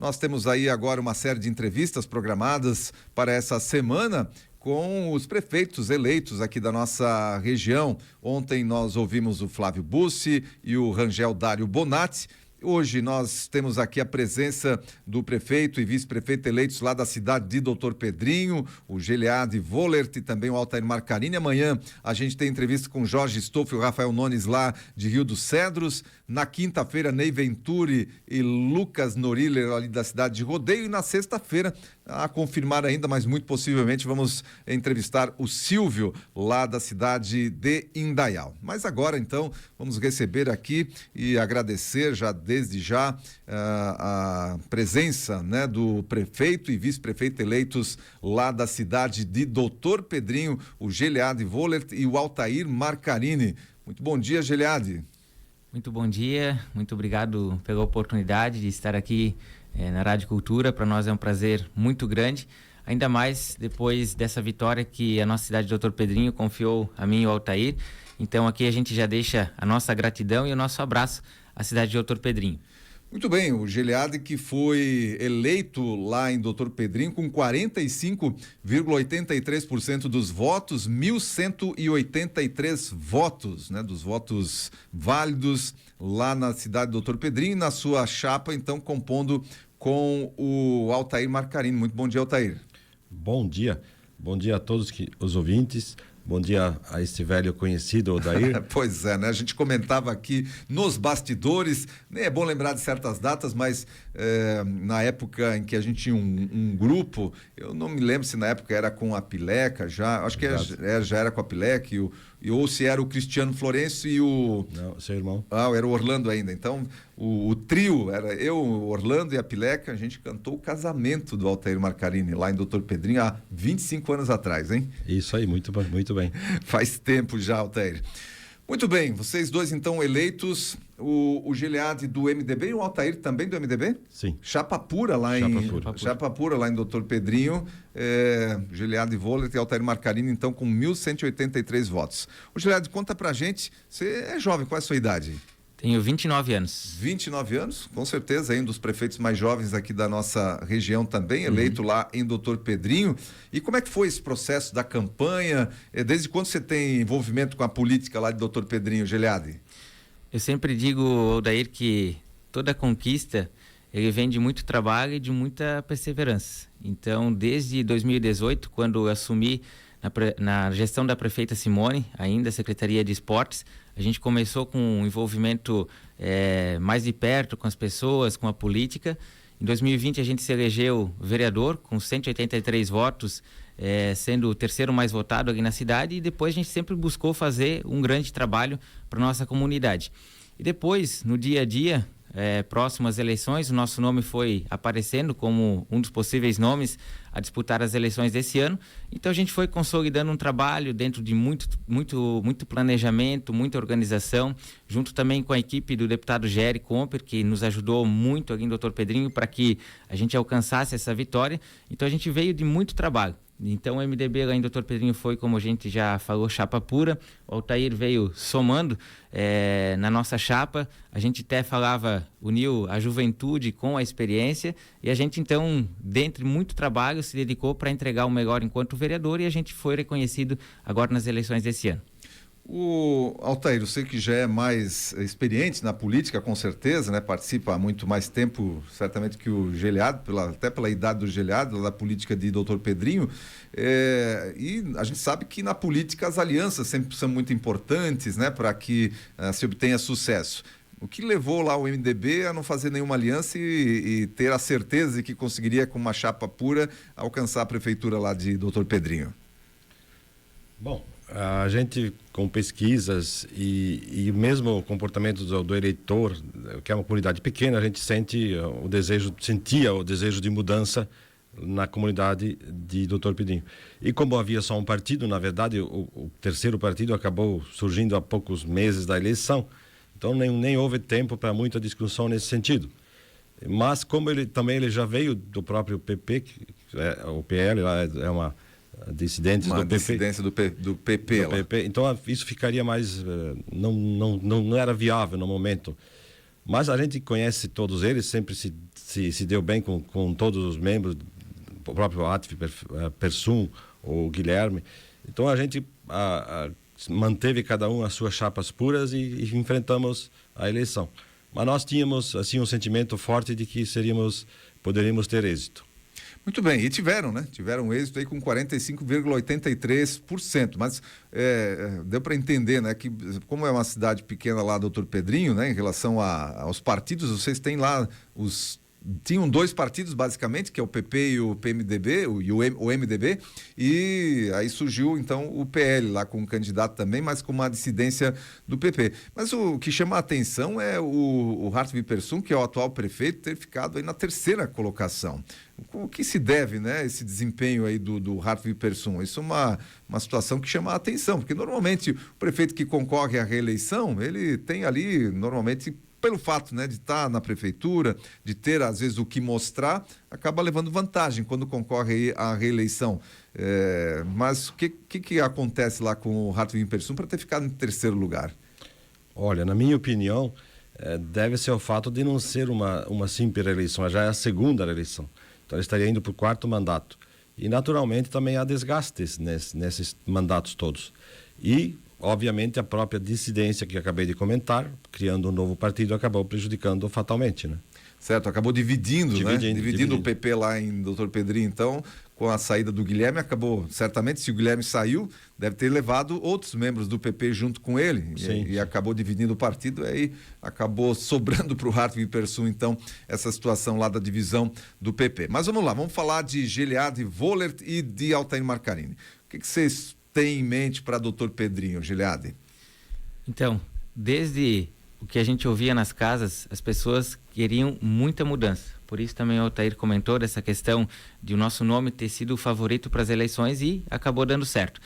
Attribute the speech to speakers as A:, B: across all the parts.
A: Nós temos aí agora uma série de entrevistas programadas para essa semana com os prefeitos eleitos aqui da nossa região. Ontem nós ouvimos o Flávio Bussi e o Rangel Dário Bonatti. Hoje nós temos aqui a presença do prefeito e vice-prefeito eleitos lá da cidade de Doutor Pedrinho, o Geliade Vollert e também o Altair Marcarini. Amanhã a gente tem entrevista com Jorge Stoff e o Rafael Nunes lá de Rio dos Cedros. Na quinta-feira, Ney Venturi e Lucas Noriller ali da cidade de Rodeio. E na sexta-feira, a confirmar ainda, mas muito possivelmente vamos entrevistar o Silvio lá da cidade de Indaial. Mas agora então vamos receber aqui e agradecer já desde já a presença, né, do prefeito e vice-prefeito eleitos lá da cidade de Doutor Pedrinho, o Geliade Vollert e o Altair Marcarini. Muito bom dia, Geliade.
B: Muito bom dia, muito obrigado pela oportunidade de estar aqui na Rádio Cultura. Para nós é um prazer muito grande, ainda mais depois dessa vitória que a nossa cidade de Doutor Pedrinho confiou a mim e ao Altair. Então aqui a gente já deixa a nossa gratidão e o nosso abraço à cidade de Doutor Pedrinho.
A: Muito bem, o Geliade que foi eleito lá em Doutor Pedrinho com 45,83% dos votos, 1.183 votos, né, dos votos válidos lá na cidade de Doutor Pedrinho, e na sua chapa, então, compondo com o Altair Marcarini. Muito bom dia, Altair.
C: Bom dia a todos os ouvintes. Bom dia a este velho conhecido, Odair.
A: Pois é, né? A gente comentava aqui nos bastidores, nem é bom lembrar de certas datas, mas na época em que a gente tinha um grupo, eu não me lembro se na época era com a Pileca já, acho que já era com a Pileca, ou se era o Cristiano Florencio e o...
C: Não, seu irmão.
A: Era o Orlando ainda. Então, o trio, era eu, o Orlando e a Pileca, a gente cantou o casamento do Altair Marcarini lá em Doutor Pedrinho há 25 anos atrás, hein?
C: Isso aí, muito bem.
A: Faz tempo já, Altair. Muito bem, vocês dois então eleitos, o Geliade do MDB e o Altair também do MDB?
C: Sim.
A: Chapa pura lá em Doutor Pedrinho, Geliade Vollert e Altair Marcarini, então com 1.183 votos. O Geliade, conta pra gente, você é jovem, qual é a sua idade?
B: Tenho 29 anos.
A: 29 anos, com certeza, um dos prefeitos mais jovens aqui da nossa região também, eleito lá em Doutor Pedrinho. E como é que foi esse processo da campanha? Desde quando você tem envolvimento com a política lá de Doutor Pedrinho, Geliade?
B: Eu sempre digo, Odair, que toda conquista ele vem de muito trabalho e de muita perseverança. Então, desde 2018, quando eu assumi na gestão da prefeita Simone, ainda Secretaria de Esportes, a gente começou com um envolvimento mais de perto com as pessoas, com a política. Em 2020 a gente se elegeu vereador com 183 votos, sendo o terceiro mais votado aqui na cidade, e depois a gente sempre buscou fazer um grande trabalho para nossa comunidade. E depois, no dia a dia, próximo às eleições, o nosso nome foi aparecendo como um dos possíveis nomes a disputar as eleições desse ano. Então a gente foi consolidando um trabalho dentro de muito planejamento, muita organização, junto também com a equipe do deputado Géry Comper, que nos ajudou muito aqui em Doutor Pedrinho para que a gente alcançasse essa vitória. Então a gente veio de muito trabalho. Então o MDB lá em Doutor Pedrinho foi, como a gente já falou, chapa pura. O Altair veio somando na nossa chapa. A gente até falava, uniu a juventude com a experiência, e a gente então, dentre muito trabalho, se dedicou para entregar o melhor enquanto vereador, e a gente foi reconhecido agora nas eleições desse ano.
A: O Altair, eu sei que já é mais experiente na política, com certeza, né? Participa há muito mais tempo, certamente, que o Geliade, até pela idade do Geliade, da política de Doutor Pedrinho. E a gente sabe que na política as alianças sempre são muito importantes, né? Para que se obtenha sucesso. O que levou lá o MDB a não fazer nenhuma aliança e ter a certeza de que conseguiria, com uma chapa pura, alcançar a prefeitura lá de Doutor Pedrinho?
C: Bom, a gente, com pesquisas e mesmo o comportamento do eleitor, que é uma comunidade pequena, a gente sentia o desejo de mudança na comunidade de Doutor Pedrinho. E como havia só um partido, na verdade, o terceiro partido acabou surgindo há poucos meses da eleição, então nem houve tempo para muita discussão nesse sentido. Mas como ele já veio do próprio PP, o PL lá é uma dissidência
A: do PP.
C: Então isso ficaria mais não era viável no momento. Mas a gente conhece todos eles, sempre se deu bem com todos os membros, o próprio Atif Persum, o Guilherme. Então a gente manteve cada um as suas chapas puras e enfrentamos a eleição. Mas nós tínhamos assim um sentimento forte de que poderíamos ter êxito.
A: Muito bem, e tiveram, né? Tiveram êxito aí com 45,83%, mas deu para entender, né, que como é uma cidade pequena lá, Doutor Pedrinho, né, em relação aos partidos, vocês têm lá tinham 2 partidos basicamente, que é o PP e o PMDB, o MDB, e aí surgiu então o PL lá com um candidato também, mas com uma dissidência do PP. Mas o que chama a atenção é o Hartwig Persum, que é o atual prefeito, ter ficado aí na 3ª colocação. O que se deve, né, esse desempenho aí do Hartwig Persum? Isso é uma situação que chama a atenção, porque normalmente o prefeito que concorre à reeleição, ele tem ali normalmente, pelo fato, né, de estar na prefeitura, de ter, às vezes, o que mostrar, acaba levando vantagem quando concorre à reeleição. Mas o que acontece lá com o Hartwig Persum para ter ficado em 3º lugar?
C: Olha, na minha opinião, deve ser o fato de não ser uma simples reeleição, já é a 2ª reeleição. Então, ele estaria indo para o 4º mandato. E, naturalmente, também há desgastes nesses mandatos todos. E obviamente, a própria dissidência que acabei de comentar, criando um novo partido, acabou prejudicando fatalmente, né?
A: Certo, acabou dividindo o PP lá em Doutor Pedrinho, então, com a saída do Guilherme, acabou, certamente, se o Guilherme saiu, deve ter levado outros membros do PP junto com ele, e acabou dividindo o partido, aí acabou sobrando para o Hartwig Persum, então, essa situação lá da divisão do PP. Mas vamos lá, vamos falar de Gilead Vollert e de Altair Marcarini. O que vocês tem em mente para Doutor Pedrinho, Gilead?
B: Então, desde o que a gente ouvia nas casas, as pessoas queriam muita mudança. Por isso também o Altair comentou dessa questão de o nosso nome ter sido o favorito para as eleições e acabou dando certo.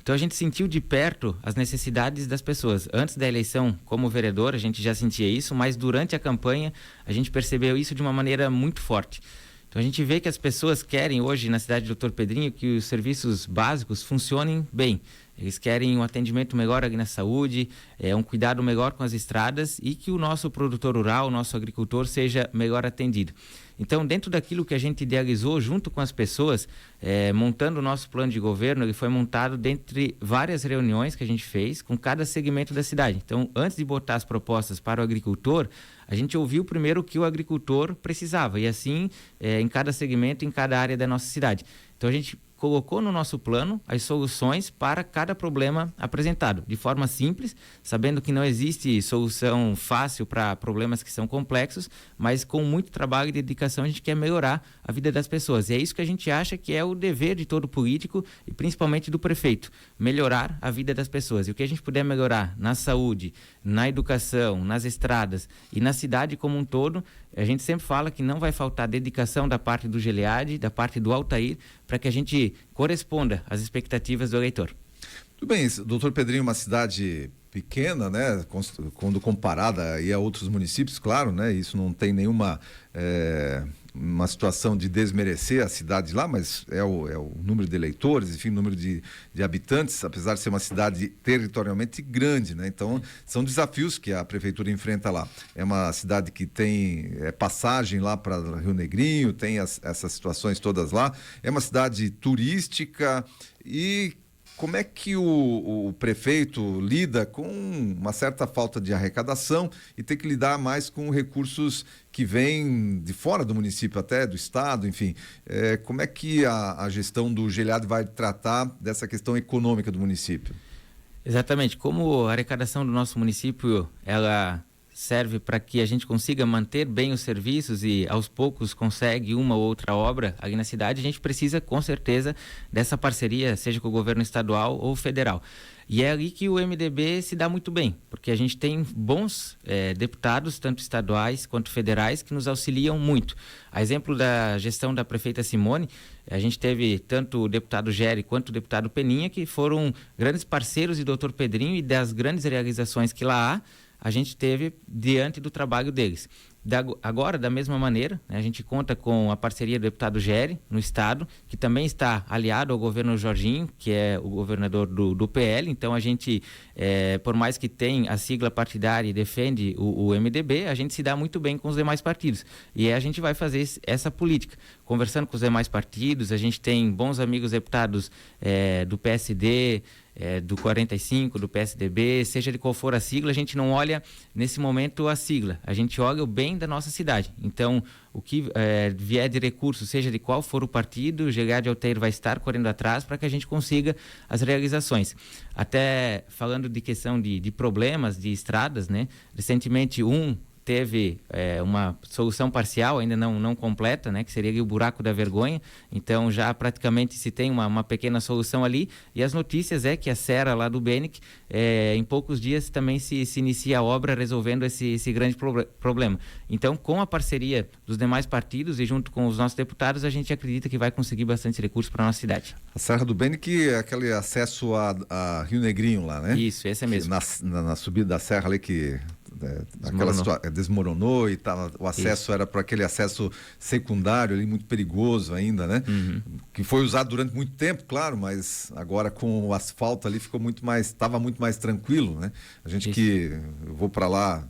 B: Então a gente sentiu de perto as necessidades das pessoas. Antes da eleição, como vereador, a gente já sentia isso, mas durante a campanha a gente percebeu isso de uma maneira muito forte. Então a gente vê que as pessoas querem hoje na cidade de Doutor Pedrinho que os serviços básicos funcionem bem. Eles querem um atendimento melhor aqui na saúde, um cuidado melhor com as estradas e que o nosso produtor rural, o nosso agricultor seja melhor atendido. Então, dentro daquilo que a gente idealizou junto com as pessoas, montando o nosso plano de governo, ele foi montado dentre várias reuniões que a gente fez com cada segmento da cidade. Então, antes de botar as propostas para o agricultor, a gente ouviu primeiro o que o agricultor precisava e assim, em cada segmento, em cada área da nossa cidade. Então, a gente colocou no nosso plano as soluções para cada problema apresentado, de forma simples, sabendo que não existe solução fácil para problemas que são complexos, mas com muito trabalho e dedicação a gente quer melhorar a vida das pessoas. E é isso que a gente acha que é o dever de todo político e principalmente do prefeito, melhorar a vida das pessoas. E o que a gente puder melhorar na saúde, na educação, nas estradas e na cidade como um todo, a gente sempre fala que não vai faltar dedicação da parte do Gilead, da parte do Altair, para que a gente corresponda às expectativas do eleitor.
A: Tudo bem, Doutor Pedrinho é uma cidade pequena, né? Quando comparada aí a outros municípios, claro, né? Isso não tem nenhuma uma situação de desmerecer a cidade lá, mas é o número de eleitores, enfim, o número de habitantes, apesar de ser uma cidade territorialmente grande, né? Então, são desafios que a prefeitura enfrenta lá. É uma cidade que tem passagem lá para Rio Negrinho, tem essas situações todas lá. É uma cidade turística e como é que o prefeito lida com uma certa falta de arrecadação e tem que lidar mais com recursos que vêm de fora do município, até do estado, enfim. Como é que a gestão do Gilead vai tratar dessa questão econômica do município?
B: Exatamente. Como a arrecadação do nosso município, ela serve para que a gente consiga manter bem os serviços e aos poucos consegue uma ou outra obra ali na cidade, a gente precisa com certeza dessa parceria, seja com o governo estadual ou federal. E é ali que o MDB se dá muito bem, porque a gente tem bons deputados, tanto estaduais quanto federais, que nos auxiliam muito. A exemplo da gestão da prefeita Simone, a gente teve tanto o deputado Géry quanto o deputado Peninha, que foram grandes parceiros de Doutor Pedrinho e das grandes realizações que lá há, a gente teve diante do trabalho deles. Agora, da mesma maneira, né, a gente conta com a parceria do deputado Gery, no Estado, que também está aliado ao governo Jorginho, que é o governador do PL. Então, a gente, por mais que tenha a sigla partidária e defende o MDB, a gente se dá muito bem com os demais partidos. E a gente vai fazer essa política. Conversando com os demais partidos, a gente tem bons amigos deputados do PSD, do 45, do PSDB, seja de qual for a sigla, a gente não olha nesse momento a sigla, a gente olha o bem da nossa cidade. Então, o que vier de recurso, seja de qual for o partido, o Gery Altair vai estar correndo atrás para que a gente consiga as realizações. Até falando de questão de problemas de estradas, né? Recentemente teve uma solução parcial, ainda não completa, né, que seria ali o buraco da vergonha. Então já praticamente se tem uma pequena solução ali, e as notícias é que a serra lá do Benic, em poucos dias também se inicia a obra resolvendo esse grande problema. Então, com a parceria dos demais partidos e junto com os nossos deputados, a gente acredita que vai conseguir bastante recursos para a nossa cidade.
A: A Serra do Benic é aquele acesso a Rio Negrinho lá, né?
B: Isso, esse é mesmo.
A: Na subida da serra ali que desmoronou e o acesso era para aquele acesso secundário ali, muito perigoso ainda, né? Que foi usado durante muito tempo, claro, mas agora com o asfalto ali estava muito mais tranquilo, né? A gente eu vou para lá,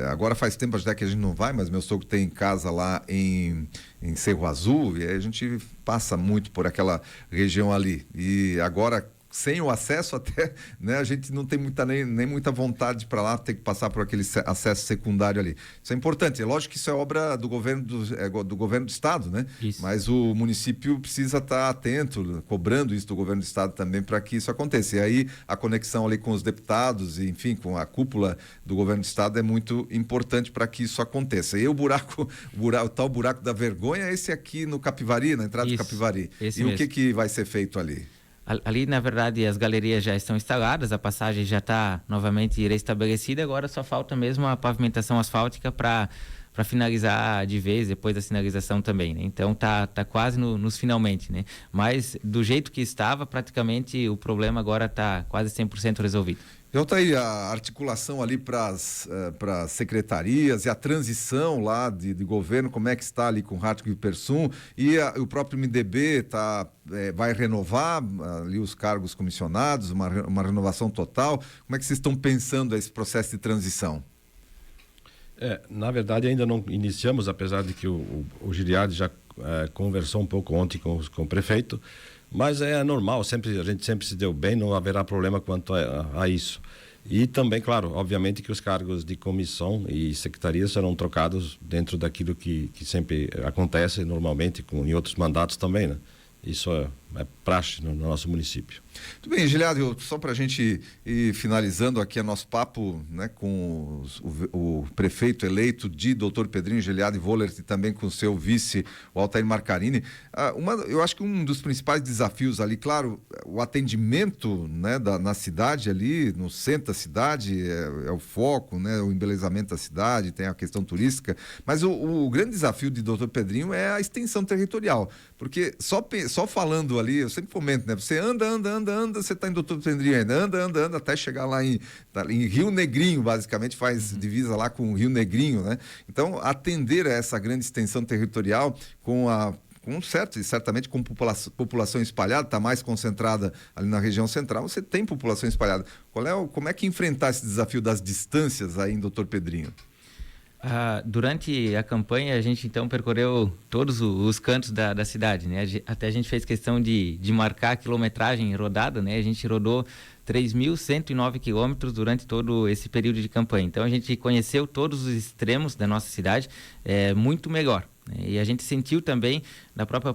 A: agora faz tempo até que a gente não vai, mas meu sogro tem casa lá em Cerro Azul, e aí a gente passa muito por aquela região ali. E agora, sem o acesso até, né, a gente não tem nem muita vontade de ir para lá, ter que passar por aquele acesso secundário ali. Isso é importante. É lógico que isso é obra do governo do governo do estado, né?
B: Isso.
A: Mas o município precisa estar atento, cobrando isso do governo do estado também para que isso aconteça. E aí a conexão ali com os deputados, e, enfim, com a cúpula do governo do estado é muito importante para que isso aconteça. E o tal buraco da vergonha é esse aqui no Capivari, na entrada do Capivari. E o que vai ser feito ali?
B: Ali, na verdade, as galerias já estão instaladas, a passagem já está novamente restabelecida, agora só falta mesmo a pavimentação asfáltica para finalizar de vez, depois da sinalização também, né? Então tá quase nos finalmente, né? Mas do jeito que estava, praticamente o problema agora está quase 100% resolvido.
A: Então tá aí a articulação ali para as secretarias e a transição lá de governo, como é que está ali com o Hartwig Persson, e o próprio MDB vai renovar ali os cargos comissionados, uma renovação total. Como é que vocês estão pensando esse processo de transição?
C: Na verdade ainda não iniciamos, apesar de que o Giriardi já conversou um pouco ontem com o prefeito. Mas é normal, a gente sempre se deu bem, não haverá problema quanto a isso. E também, claro, obviamente que os cargos de comissão e secretaria serão trocados dentro daquilo que sempre acontece normalmente em outros mandatos também, né? Isso é praxe no nosso município.
A: Muito bem, Giliardi, só para a gente ir finalizando aqui o nosso papo, né, com o prefeito eleito de Dr. Pedrinho Giliardi Wohlert e também com o seu vice, o Altair Marcarini. Eu acho que um dos principais desafios ali, claro, o atendimento, né, na cidade ali, no centro da cidade, é o foco, né, o embelezamento da cidade, tem a questão turística, mas o grande desafio de Dr. Pedrinho é a extensão territorial, porque só falando ali, eu sempre comento, né, você anda, você está em Dr. Pedrinho ainda, anda, até chegar lá em Rio Negrinho, basicamente faz divisa lá com o Rio Negrinho, né? Então, atender a essa grande extensão territorial certamente com população espalhada, está mais concentrada ali na região central, você tem população espalhada. Como é que enfrentar esse desafio das distâncias aí em Dr. Pedrinho?
B: Durante a campanha, a gente então percorreu todos os cantos da cidade, né? Até a gente fez questão de marcar a quilometragem rodada, né? A gente rodou 3.109 quilômetros durante todo esse período de campanha. Então, a gente conheceu todos os extremos da nossa cidade muito melhor, né? E a gente sentiu também da própria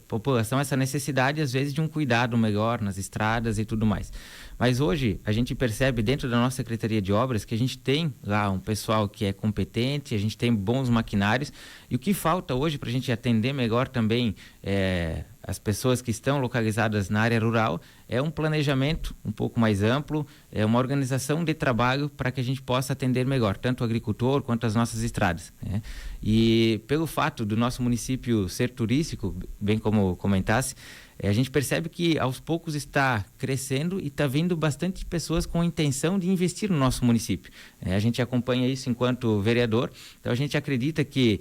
B: população essa necessidade, às vezes, de um cuidado melhor nas estradas e tudo mais. Mas hoje a gente percebe dentro da nossa Secretaria de Obras que a gente tem lá um pessoal que é competente, a gente tem bons maquinários, e o que falta hoje para a gente atender melhor também as pessoas que estão localizadas na área rural, é um planejamento um pouco mais amplo, é uma organização de trabalho para que a gente possa atender melhor, tanto o agricultor quanto as nossas estradas, né? E pelo fato do nosso município ser turístico, bem como comentasse, a gente percebe que aos poucos está crescendo e está vindo bastante pessoas com a intenção de investir no nosso município. A gente acompanha isso enquanto vereador, então a gente acredita que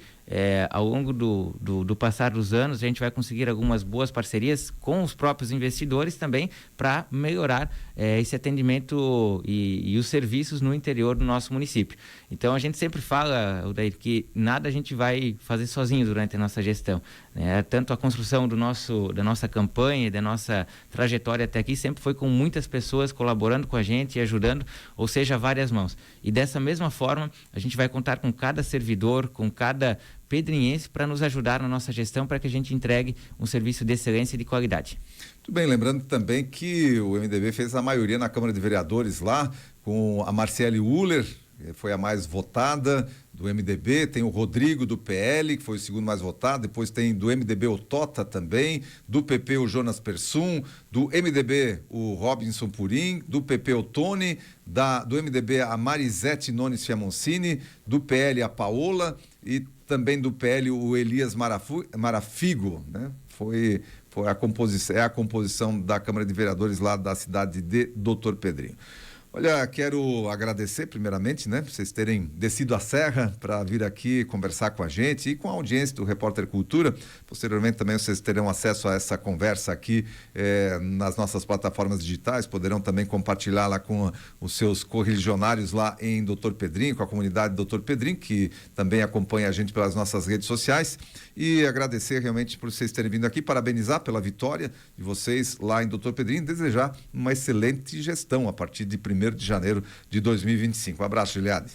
B: ao longo do passar dos anos a gente vai conseguir algumas boas parcerias com os próprios investidores também para melhorar esse atendimento e os serviços no interior do nosso município. Então a gente sempre fala, Odair, que nada a gente vai fazer sozinho durante a nossa gestão, né? Tanto a construção da nossa campanha, da nossa trajetória até aqui sempre foi com muitas pessoas colaborando com a gente e ajudando, ou seja, várias mãos. E dessa mesma forma a gente vai contar com cada servidor, com cada pedrinhense para nos ajudar na nossa gestão, para que a gente entregue um serviço de excelência e de qualidade.
A: Muito bem, lembrando também que o MDB fez a maioria na Câmara de Vereadores lá, com a Marciele Uller, que foi a mais votada do MDB, tem o Rodrigo do PL, que foi o segundo mais votado, depois tem do MDB o Tota também, do PP o Jonas Persum, do MDB o Robinson Purim, do PP o Tony, do MDB a Marisete Nones Fiamoncini, do PL a Paola e também do PL o Elias Marafigo, né? Foi a composição da Câmara de Vereadores lá da cidade de Doutor Pedrinho. Olha, quero agradecer primeiramente, né, por vocês terem descido a serra para vir aqui conversar com a gente e com a audiência do Repórter Cultura. Posteriormente também vocês terão acesso a essa conversa aqui nas nossas plataformas digitais, poderão também compartilhar lá com os seus correligionários lá em Doutor Pedrinho, com a comunidade Doutor Pedrinho, que também acompanha a gente pelas nossas redes sociais. E agradecer realmente por vocês terem vindo aqui, parabenizar pela vitória de vocês lá em Doutor Pedrinho e desejar uma excelente gestão a partir de 1º de janeiro de 2025. Um abraço, Giliade.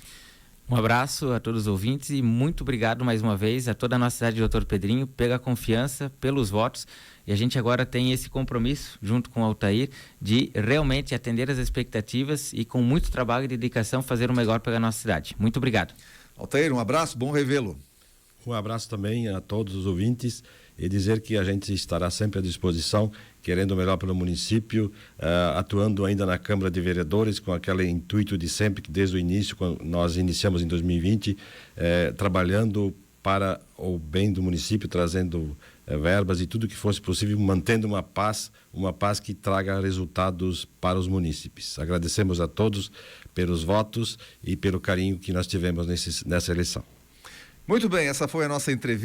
B: Um abraço a todos os ouvintes e muito obrigado mais uma vez a toda a nossa cidade de Doutor Pedrinho pela confiança, pelos votos. E a gente agora tem esse compromisso, junto com o Altair, de realmente atender as expectativas e com muito trabalho e dedicação fazer o melhor pela nossa cidade. Muito obrigado.
A: Altair, um abraço, bom revê-lo.
C: Um abraço também a todos os ouvintes e dizer que a gente estará sempre à disposição, querendo o melhor pelo município, atuando ainda na Câmara de Vereadores com aquele intuito de sempre, que desde o início, quando nós iniciamos em 2020, trabalhando para o bem do município, trazendo verbas e tudo que fosse possível, mantendo uma paz que traga resultados para os munícipes. Agradecemos a todos pelos votos e pelo carinho que nós tivemos nessa eleição.
A: Muito bem, essa foi a nossa entrevista.